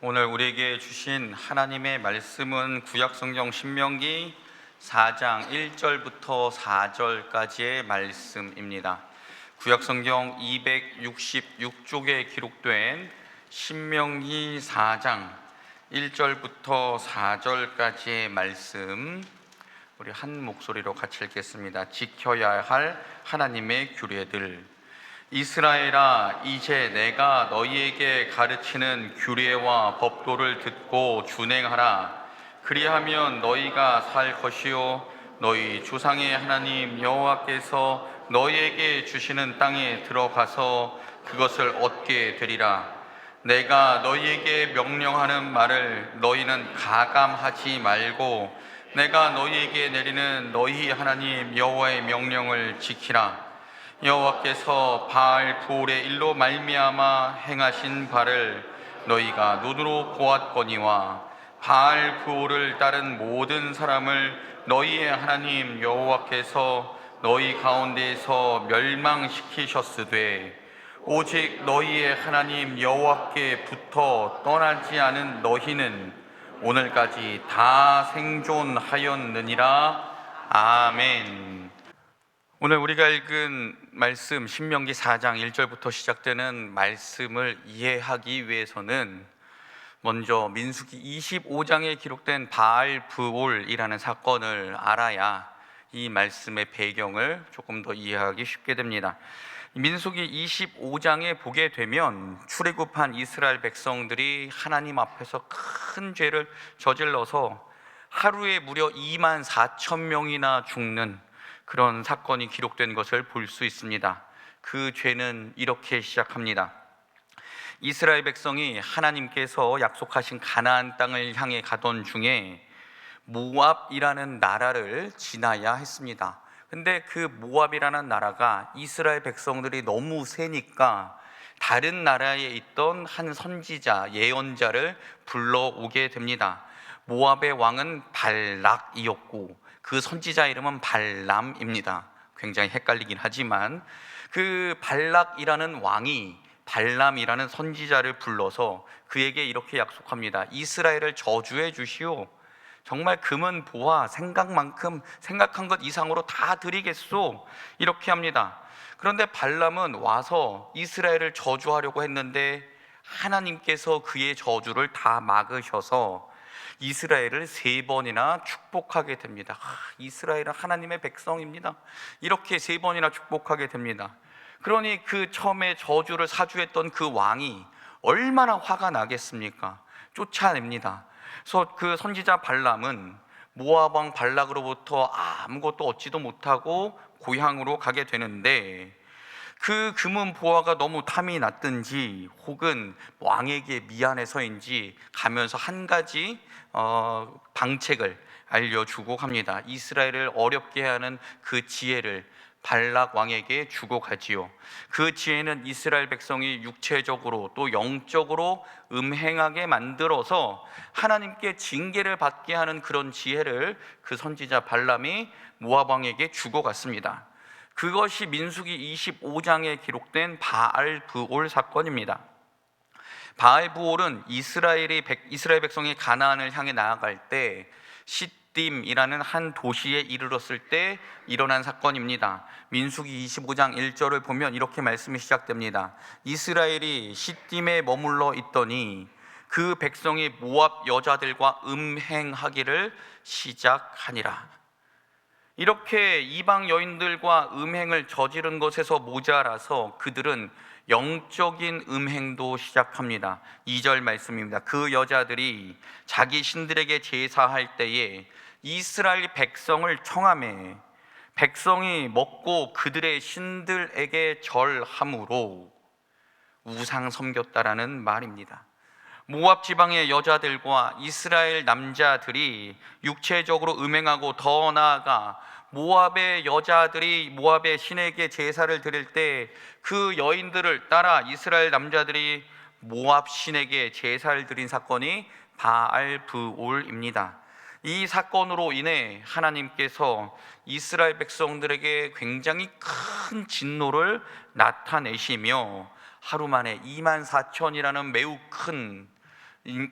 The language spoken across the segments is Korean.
오늘 우리에게 주신 하나님의 말씀은 구약성경 신명기 4장 1절부터 4절까지의 말씀입니다. 구약성경 266쪽에 기록된 신명기 4장 1절부터 4절까지의 말씀, 우리 한 목소리로 같이 읽겠습니다. 지켜야 할 하나님의 규례들. 이스라엘아, 이제 내가 너희에게 가르치는 규례와 법도를 듣고 준행하라. 그리하면 너희가 살 것이요 너희 조상의 하나님 여호와께서 너희에게 주시는 땅에 들어가서 그것을 얻게 되리라. 내가 너희에게 명령하는 말을 너희는 가감하지 말고 내가 너희에게 내리는 너희 하나님 여호와의 명령을 지키라. 여호와께서 바알 부올의 일로 말미암아 행하신 바를 너희가 눈으로 보았거니와 바알 부올을 따른 모든 사람을 너희의 하나님 여호와께서 너희 가운데에서 멸망시키셨으되 오직 너희의 하나님 여호와께 붙어 떠나지 않은 너희는 오늘까지 다 생존하였느니라. 아멘. 오늘 우리가 읽은 말씀 신명기 4장 1절부터 시작되는 말씀을 이해하기 위해서는 먼저 민수기 25장에 기록된 바알 브올이라는 사건을 알아야 이 말씀의 배경을 조금 더 이해하기 쉽게 됩니다. 민수기 25장에 보게 되면 출애굽한 이스라엘 백성들이 하나님 앞에서 큰 죄를 저질러서 하루에 무려 2만 4천 명이나 죽는 그런 사건이 기록된 것을 볼 수 있습니다. 그 죄는 이렇게 시작합니다. 이스라엘 백성이 하나님께서 약속하신 가나안 땅을 향해 가던 중에 모압이라는 나라를 지나야 했습니다. 근데 그 모압이라는 나라가 이스라엘 백성들이 너무 세니까 다른 나라에 있던 한 선지자, 예언자를 불러오게 됩니다. 모압의 왕은 발락이었고 그 선지자 이름은 발람입니다. 굉장히 헷갈리긴 하지만 그 발락이라는 왕이 발람이라는 선지자를 불러서 그에게 이렇게 약속합니다. 이스라엘을 저주해 주시오. 정말 금은 보화 생각만큼 생각한 것 이상으로 다 드리겠소. 이렇게 합니다. 그런데 발람은 와서 이스라엘을 저주하려고 했는데 하나님께서 그의 저주를 다 막으셔서 이스라엘을 3번이나 축복하게 됩니다. 이스라엘은 하나님의 백성입니다. 이렇게 3번이나 축복하게 됩니다. 그러니 그 처음에 저주를 사주했던 그 왕이 얼마나 화가 나겠습니까? 쫓아냅니다. 그래서 그 선지자 발람은 모압 왕 발락으로부터 아무것도 얻지도 못하고 고향으로 가게 되는데 그 금은 보화가 너무 탐이 났든지 혹은 왕에게 미안해서인지 가면서 한 가지 방책을 알려주고 갑니다. 이스라엘을 어렵게 하는 그 지혜를 발락 왕에게 주고 가지요. 그 지혜는 이스라엘 백성이 육체적으로 또 영적으로 음행하게 만들어서 하나님께 징계를 받게 하는 그런 지혜를 그 선지자 발람이 모압 왕에게 주고 갔습니다. 그것이 민수기 25장에 기록된 바알 브올 사건입니다. 바알 브올은 이스라엘 백성이 가나안을 향해 나아갈 때 시딤이라는 한 도시에 이르렀을 때 일어난 사건입니다. 민수기 25장 1절을 보면 이렇게 말씀이 시작됩니다. 이스라엘이 시딤에 머물러 있더니 그 백성이 모압 여자들과 음행하기를 시작하니라. 이렇게 이방 여인들과 음행을 저지른 것에서 모자라서 그들은 영적인 음행도 시작합니다. 2절 말씀입니다. 그 여자들이 자기 신들에게 제사할 때에 이스라엘 백성을 청하매 백성이 먹고 그들의 신들에게 절함으로 우상 섬겼다라는 말입니다. 모압 지방의 여자들과 이스라엘 남자들이 육체적으로 음행하고 더 나아가 모압의 여자들이 모압의 신에게 제사를 드릴 때 그 여인들을 따라 이스라엘 남자들이 모압 신에게 제사를 드린 사건이 바알 브올입니다. 이 사건으로 인해 하나님께서 이스라엘 백성들에게 굉장히 큰 진노를 나타내시며 하루 만에 2만 4천이라는 매우 큰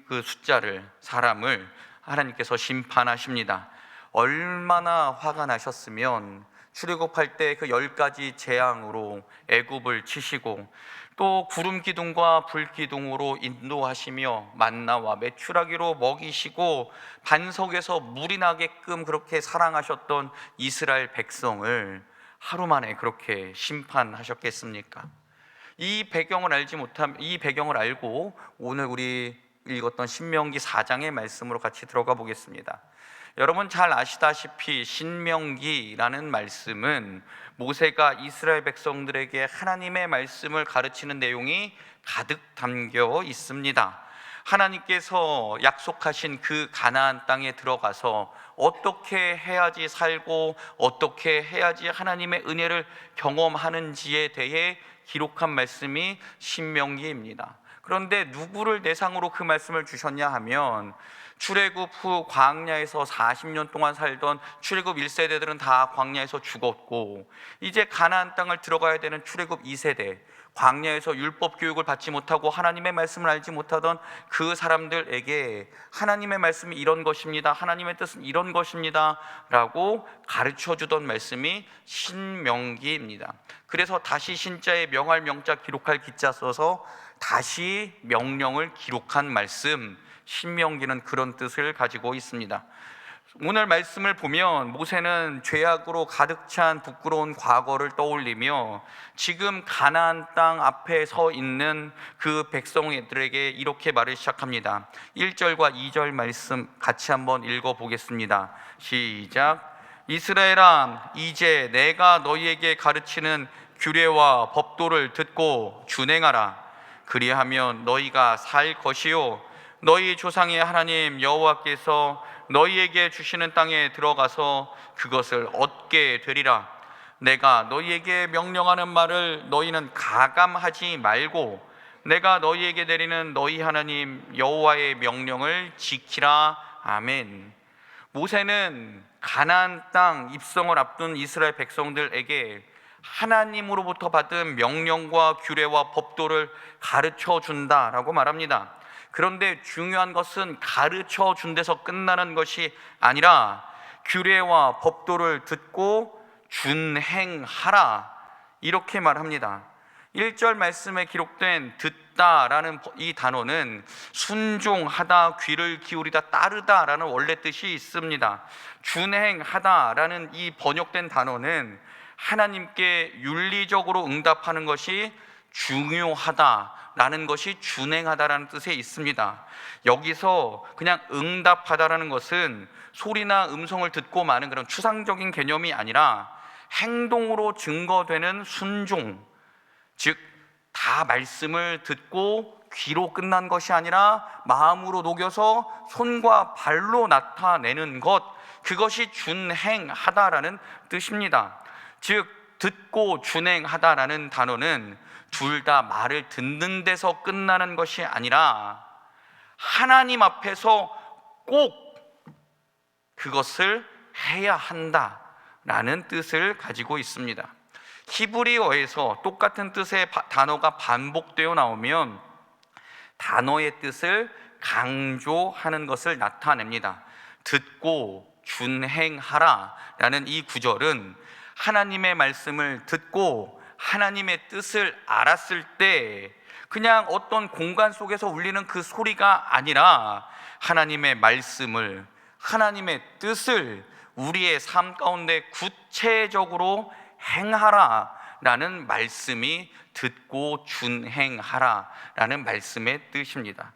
그 숫자를, 사람을 하나님께서 심판하십니다. 얼마나 화가 나셨으면 출애굽할 때 그 10가지 재앙으로 애굽을 치시고, 또 구름 기둥과 불 기둥으로 인도하시며 만나와 메추라기로 먹이시고 반석에서 물이 나게끔 그렇게 사랑하셨던 이스라엘 백성을 하루 만에 그렇게 심판하셨겠습니까? 이 배경을 알고 오늘 우리 읽었던 신명기 4장의 말씀으로 같이 들어가 보겠습니다. 여러분 잘 아시다시피 신명기라는 말씀은 모세가 이스라엘 백성들에게 하나님의 말씀을 가르치는 내용이 가득 담겨 있습니다. 하나님께서 약속하신 그 가나안 땅에 들어가서 어떻게 해야지 살고 어떻게 해야지 하나님의 은혜를 경험하는지에 대해 기록한 말씀이 신명기입니다. 그런데 누구를 대상으로 그 말씀을 주셨냐 하면, 출애굽 후 광야에서 40년 동안 살던 출애굽 1세대들은 다 광야에서 죽었고, 이제 가나안 땅을 들어가야 되는 출애굽 2세대, 광야에서 율법 교육을 받지 못하고 하나님의 말씀을 알지 못하던 그 사람들에게 하나님의 말씀이 이런 것입니다, 하나님의 뜻은 이런 것입니다 라고 가르쳐 주던 말씀이 신명기입니다. 그래서 다시 신자에 명할 명자 기록할 기자 써서 다시 명령을 기록한 말씀, 신명기는 그런 뜻을 가지고 있습니다. 오늘 말씀을 보면 모세는 죄악으로 가득 찬 부끄러운 과거를 떠올리며 지금 가나안 땅 앞에 서 있는 그 백성들에게 이렇게 말을 시작합니다. 1절과 2절 말씀 같이 한번 읽어보겠습니다. 시작. 이스라엘아, 이제 내가 너희에게 가르치는 규례와 법도를 듣고 준행하라. 그리하면 너희가 살 것이요 너희 조상의 하나님 여호와께서 너희에게 주시는 땅에 들어가서 그것을 얻게 되리라. 내가 너희에게 명령하는 말을 너희는 가감하지 말고 내가 너희에게 내리는 너희 하나님 여호와의 명령을 지키라. 아멘. 모세는 가나안 땅 입성을 앞둔 이스라엘 백성들에게 하나님으로부터 받은 명령과 규례와 법도를 가르쳐 준다라고 말합니다. 그런데 중요한 것은 가르쳐 준 데서 끝나는 것이 아니라 규례와 법도를 듣고 준행하라, 이렇게 말합니다. 1절 말씀에 기록된 듣다라는 이 단어는 순종하다, 귀를 기울이다, 따르다라는 원래 뜻이 있습니다. 준행하다라는 이 번역된 단어는 하나님께 윤리적으로 응답하는 것이 중요하다라는 것이 준행하다라는 뜻에 있습니다. 여기서 그냥 응답하다라는 것은 소리나 음성을 듣고 마는 그런 추상적인 개념이 아니라 행동으로 증거되는 순종, 즉 다 말씀을 듣고 귀로 끝난 것이 아니라 마음으로 녹여서 손과 발로 나타내는 것, 그것이 준행하다라는 뜻입니다. 즉 듣고 준행하다라는 단어는 둘 다 말을 듣는 데서 끝나는 것이 아니라 하나님 앞에서 꼭 그것을 해야 한다라는 뜻을 가지고 있습니다. 히브리어에서 똑같은 뜻의 단어가 반복되어 나오면 단어의 뜻을 강조하는 것을 나타냅니다. 듣고 준행하라 라는 이 구절은 하나님의 말씀을 듣고 하나님의 뜻을 알았을 때 그냥 어떤 공간 속에서 울리는 그 소리가 아니라 하나님의 말씀을, 하나님의 뜻을 우리의 삶 가운데 구체적으로 행하라 라는 말씀이 듣고 준행하라 라는 말씀의 뜻입니다.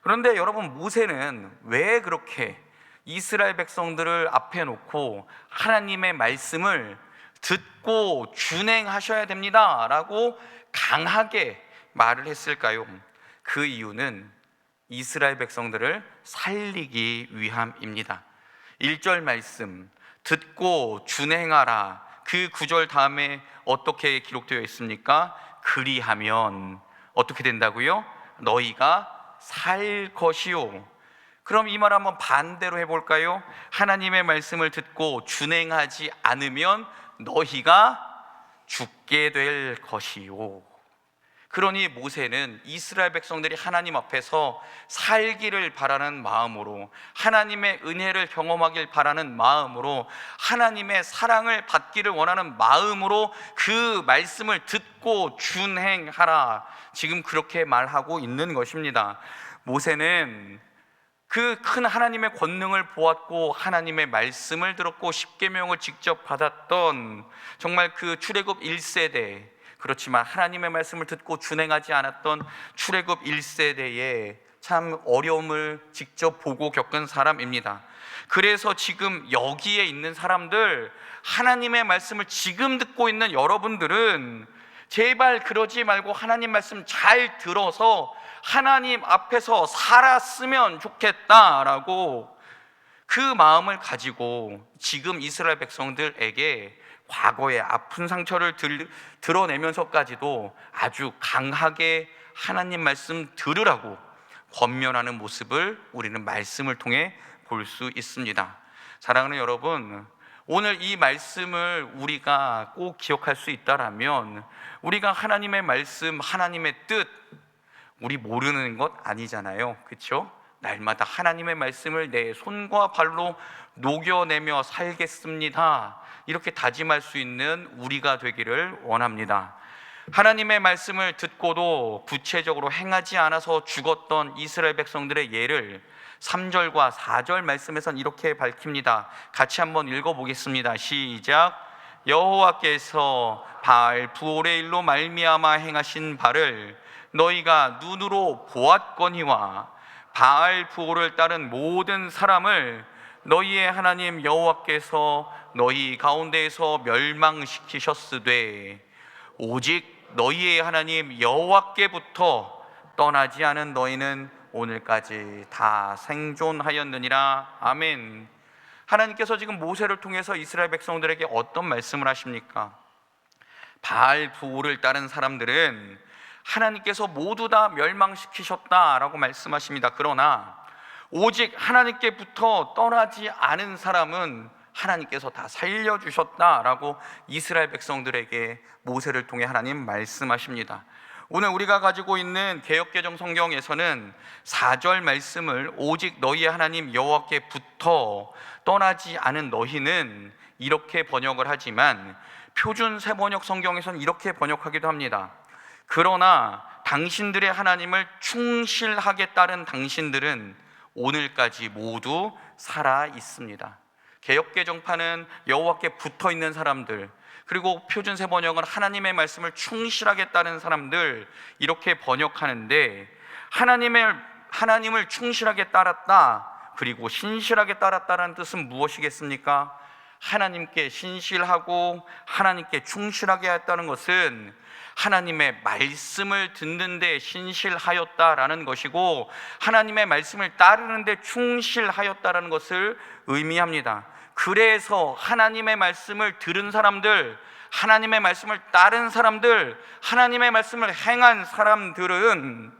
그런데 여러분, 모세는 왜 그렇게 이스라엘 백성들을 앞에 놓고 하나님의 말씀을 듣고 준행하셔야 됩니다 라고 강하게 말을 했을까요? 그 이유는 이스라엘 백성들을 살리기 위함입니다. 1절 말씀 듣고 준행하라, 그 구절 다음에 어떻게 기록되어 있습니까? 그리하면 어떻게 된다고요? 너희가 살 것이요. 그럼 이 말 한번 반대로 해볼까요? 하나님의 말씀을 듣고 준행하지 않으면 너희가 죽게 될 것이요. 그러니 모세는 이스라엘 백성들이 하나님 앞에서 살기를 바라는 마음으로, 하나님의 은혜를 경험하길 바라는 마음으로, 하나님의 사랑을 받기를 원하는 마음으로 그 말씀을 듣고 준행하라, 지금 그렇게 말하고 있는 것입니다. 모세는 그 큰 하나님의 권능을 보았고 하나님의 말씀을 들었고 십계명을 직접 받았던 정말 그 출애굽 1세대, 그렇지만 하나님의 말씀을 듣고 준행하지 않았던 출애굽 1세대에 참 어려움을 직접 보고 겪은 사람입니다. 그래서 지금 여기에 있는 사람들, 하나님의 말씀을 지금 듣고 있는 여러분들은 제발 그러지 말고 하나님 말씀 잘 들어서 하나님 앞에서 살았으면 좋겠다라고 그 마음을 가지고 지금 이스라엘 백성들에게 과거의 아픈 상처를 드러내면서까지도 아주 강하게 하나님 말씀 들으라고 권면하는 모습을 우리는 말씀을 통해 볼 수 있습니다. 사랑하는 여러분, 오늘 이 말씀을 우리가 꼭 기억할 수 있다라면, 우리가 하나님의 말씀, 하나님의 뜻 우리 모르는 것 아니잖아요, 그렇죠? 날마다 하나님의 말씀을 내 손과 발로 녹여내며 살겠습니다, 이렇게 다짐할 수 있는 우리가 되기를 원합니다. 하나님의 말씀을 듣고도 구체적으로 행하지 않아서 죽었던 이스라엘 백성들의 예를 3절과 4절 말씀에선 이렇게 밝힙니다. 같이 한번 읽어보겠습니다. 시작. 여호와께서 바알 부올의 일로 말미암아 행하신 바를 너희가 눈으로 보았거니와 바알 부올을 따른 모든 사람을 너희의 하나님 여호와께서 너희 가운데에서 멸망시키셨으되 오직 너희의 하나님 여호와께부터 떠나지 않은 너희는 오늘까지 다 생존하였느니라. 아멘. 하나님께서 지금 모세를 통해서 이스라엘 백성들에게 어떤 말씀을 하십니까? 바알 부올을 따른 사람들은 하나님께서 모두 다 멸망시키셨다라고 말씀하십니다. 그러나 오직 하나님께부터 떠나지 않은 사람은 하나님께서 다 살려주셨다라고 이스라엘 백성들에게 모세를 통해 하나님 말씀하십니다. 오늘 우리가 가지고 있는 개역개정 성경에서는 4절 말씀을 오직 너희의 하나님 여호와께부터 떠나지 않은 너희는 이렇게 번역을 하지만 표준 세번역 성경에서는 이렇게 번역하기도 합니다. 그러나 당신들의 하나님을 충실하게 따른 당신들은 오늘까지 모두 살아 있습니다. 개역개정판은 여호와께 붙어 있는 사람들, 그리고 표준 세번역은 하나님의 말씀을 충실하게 따른 사람들, 이렇게 번역하는데, 하나님을 충실하게 따랐다, 그리고 신실하게 따랐다는 뜻은 무엇이겠습니까? 하나님께 신실하고 하나님께 충실하게 했다는 것은 하나님의 말씀을 듣는 데 신실하였다라는 것이고, 하나님의 말씀을 따르는 데 충실하였다라는 것을 의미합니다. 그래서 하나님의 말씀을 들은 사람들, 하나님의 말씀을 따른 사람들, 하나님의 말씀을 행한 사람들은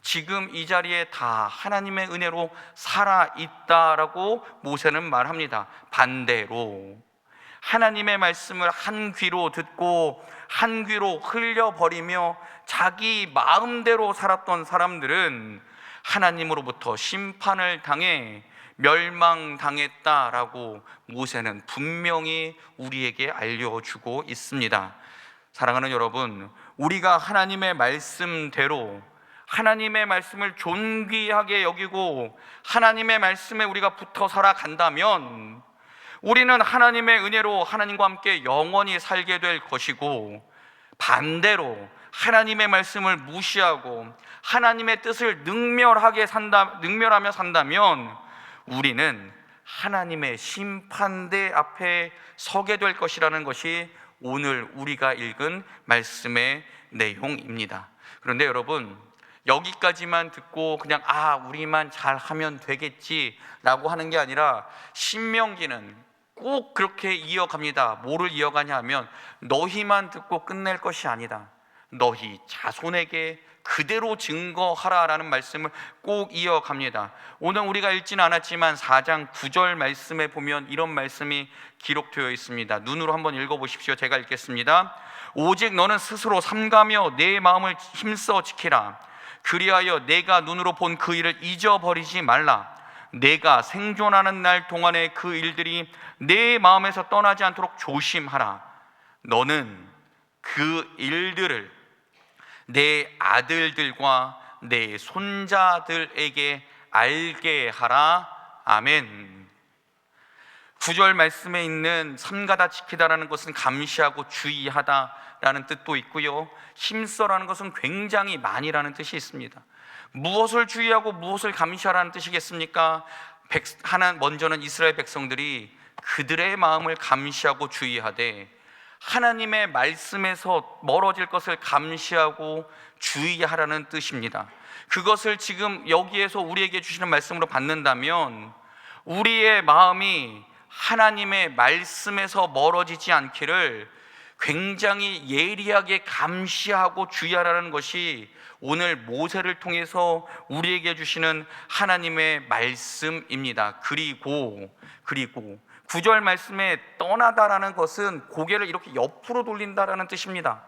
지금 이 자리에 다 하나님의 은혜로 살아있다라고 모세는 말합니다. 반대로 하나님의 말씀을 한 귀로 듣고 한 귀로 흘려버리며 자기 마음대로 살았던 사람들은 하나님으로부터 심판을 당해 멸망당했다라고 모세는 분명히 우리에게 알려주고 있습니다. 사랑하는 여러분, 우리가 하나님의 말씀대로 하나님의 말씀을 존귀하게 여기고 하나님의 말씀에 우리가 붙어 살아간다면 우리는 하나님의 은혜로 하나님과 함께 영원히 살게 될 것이고, 반대로 하나님의 말씀을 무시하고 하나님의 뜻을 능멸하며 산다면 우리는 하나님의 심판대 앞에 서게 될 것이라는 것이 오늘 우리가 읽은 말씀의 내용입니다. 그런데 여러분, 여기까지만 듣고 그냥 우리만 잘하면 되겠지라고 하는 게 아니라 신명기는 꼭 그렇게 이어갑니다. 뭐를 이어가냐 하면 너희만 듣고 끝낼 것이 아니다. 너희 자손에게 그대로 증거하라라는 말씀을 꼭 이어갑니다. 오늘 우리가 읽지는 않았지만 4장 9절 말씀에 보면 이런 말씀이 기록되어 있습니다. 눈으로 한번 읽어보십시오. 제가 읽겠습니다. 오직 너는 스스로 삼가며 내 마음을 힘써 지키라. 그리하여 내가 눈으로 본 그 일을 잊어버리지 말라. 내가 생존하는 날 동안에 그 일들이 내 마음에서 떠나지 않도록 조심하라. 너는 그 일들을 내 아들들과 내 손자들에게 알게 하라. 아멘. 9절 말씀에 있는 삼가다 지키다라는 것은 감시하고 주의하다라는 뜻도 있고요, 힘써라는 것은 굉장히 많이라는 뜻이 있습니다. 무엇을 주의하고 무엇을 감시하라는 뜻이겠습니까? 먼저는 이스라엘 백성들이 그들의 마음을 감시하고 주의하되 하나님의 말씀에서 멀어질 것을 감시하고 주의하라는 뜻입니다. 그것을 지금 여기에서 우리에게 주시는 말씀으로 받는다면 우리의 마음이 하나님의 말씀에서 멀어지지 않기를 굉장히 예리하게 감시하고 주의하라는 것이 오늘 모세를 통해서 우리에게 주시는 하나님의 말씀입니다. 그리고 9절 말씀에 떠나다라는 것은 고개를 이렇게 옆으로 돌린다라는 뜻입니다.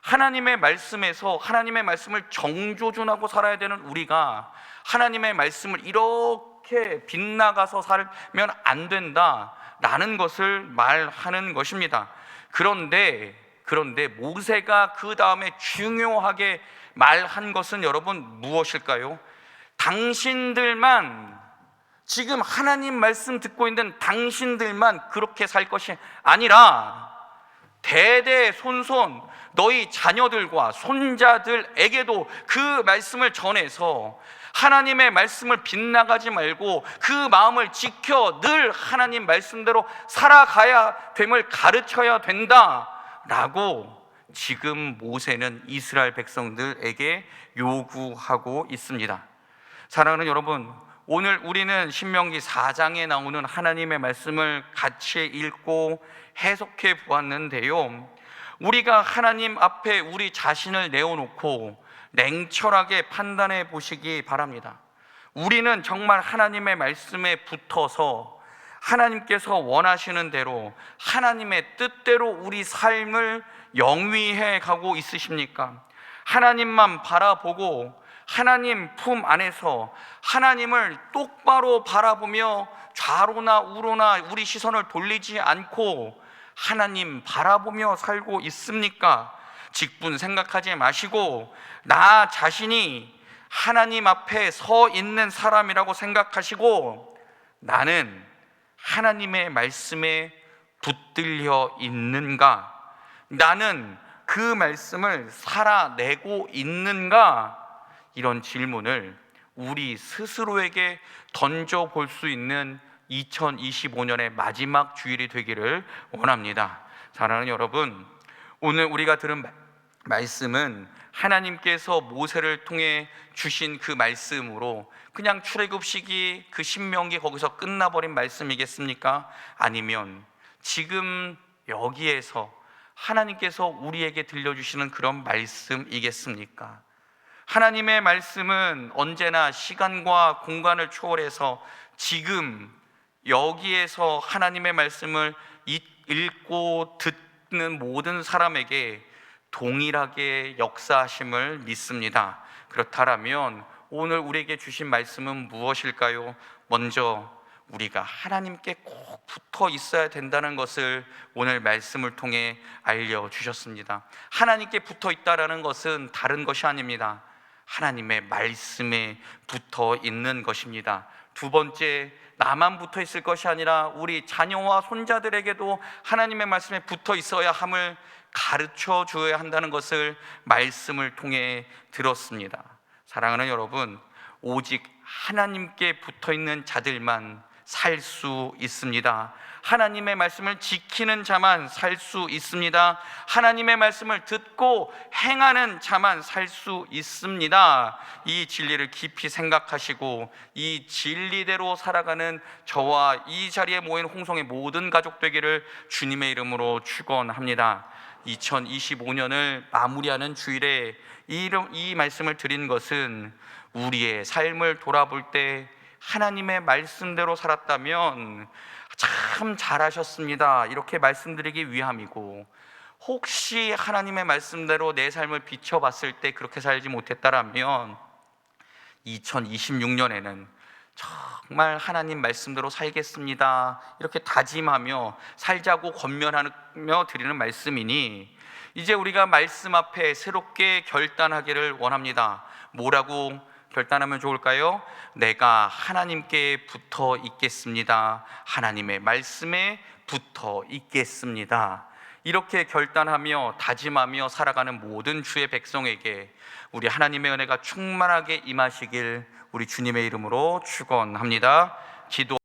하나님의 말씀에서 하나님의 말씀을 정조준하고 살아야 되는 우리가 하나님의 말씀을 이렇게 빗나가서 살면 안 된다라는 것을 말하는 것입니다. 그런데 모세가 그 다음에 중요하게 말한 것은 여러분 무엇일까요? 당신들만, 지금 하나님 말씀 듣고 있는 당신들만 그렇게 살 것이 아니라 대대손손 너희 자녀들과 손자들에게도 그 말씀을 전해서 하나님의 말씀을 빗나가지 말고 그 마음을 지켜 늘 하나님 말씀대로 살아가야 됨을 가르쳐야 된다라고 지금 모세는 이스라엘 백성들에게 요구하고 있습니다. 사랑하는 여러분, 오늘 우리는 신명기 4장에 나오는 하나님의 말씀을 같이 읽고 해석해 보았는데요, 우리가 하나님 앞에 우리 자신을 내어놓고 냉철하게 판단해 보시기 바랍니다. 우리는 정말 하나님의 말씀에 붙어서 하나님께서 원하시는 대로 하나님의 뜻대로 우리 삶을 영위해 가고 있으십니까? 하나님만 바라보고 하나님 품 안에서 하나님을 똑바로 바라보며 좌로나 우로나 우리 시선을 돌리지 않고 하나님 바라보며 살고 있습니까? 직분 생각하지 마시고 나 자신이 하나님 앞에 서 있는 사람이라고 생각하시고 나는 하나님의 말씀에 붙들려 있는가? 나는 그 말씀을 살아내고 있는가? 이런 질문을 우리 스스로에게 던져볼 수 있는 2025년의 마지막 주일이 되기를 원합니다. 사랑하는 여러분, 오늘 우리가 들은 말씀은 하나님께서 모세를 통해 주신 그 말씀으로 그냥 출애굽시기 그 신명기 거기서 끝나버린 말씀이겠습니까? 아니면 지금 여기에서 하나님께서 우리에게 들려주시는 그런 말씀이겠습니까? 하나님의 말씀은 언제나 시간과 공간을 초월해서 지금 여기에서 하나님의 말씀을 읽고 듣는 모든 사람에게 동일하게 역사하심을 믿습니다. 그렇다면 오늘 우리에게 주신 말씀은 무엇일까요? 먼저 우리가 하나님께 꼭 붙어 있어야 된다는 것을 오늘 말씀을 통해 알려주셨습니다. 하나님께 붙어 있다라는 것은 다른 것이 아닙니다. 하나님의 말씀에 붙어 있는 것입니다. 두 번째, 나만 붙어 있을 것이 아니라 우리 자녀와 손자들에게도 하나님의 말씀에 붙어 있어야 함을 가르쳐 주어야 한다는 것을 말씀을 통해 들었습니다. 사랑하는 여러분, 오직 하나님께 붙어 있는 자들만 살 수 있습니다. 하나님의 말씀을 지키는 자만 살 수 있습니다. 하나님의 말씀을 듣고 행하는 자만 살 수 있습니다. 이 진리를 깊이 생각하시고 이 진리대로 살아가는 저와 이 자리에 모인 홍성의 모든 가족 되기를 주님의 이름으로 축원합니다. 2025년을 마무리하는 주일에 이 말씀을 드린 것은 우리의 삶을 돌아볼 때 하나님의 말씀대로 살았다면 참 잘하셨습니다, 이렇게 말씀드리기 위함이고, 혹시 하나님의 말씀대로 내 삶을 비춰봤을 때 그렇게 살지 못했다라면 2026년에는 정말 하나님 말씀대로 살겠습니다, 이렇게 다짐하며 살자고 권면하며 드리는 말씀이니, 이제 우리가 말씀 앞에 새롭게 결단하기를 원합니다. 뭐라고 결단하면 좋을까요? 내가 하나님께 붙어 있겠습니다. 하나님의 말씀에 붙어 있겠습니다. 이렇게 결단하며 다짐하며 살아가는 모든 주의 백성에게 우리 하나님의 은혜가 충만하게 임하시길 우리 주님의 이름으로 축원합니다. 기도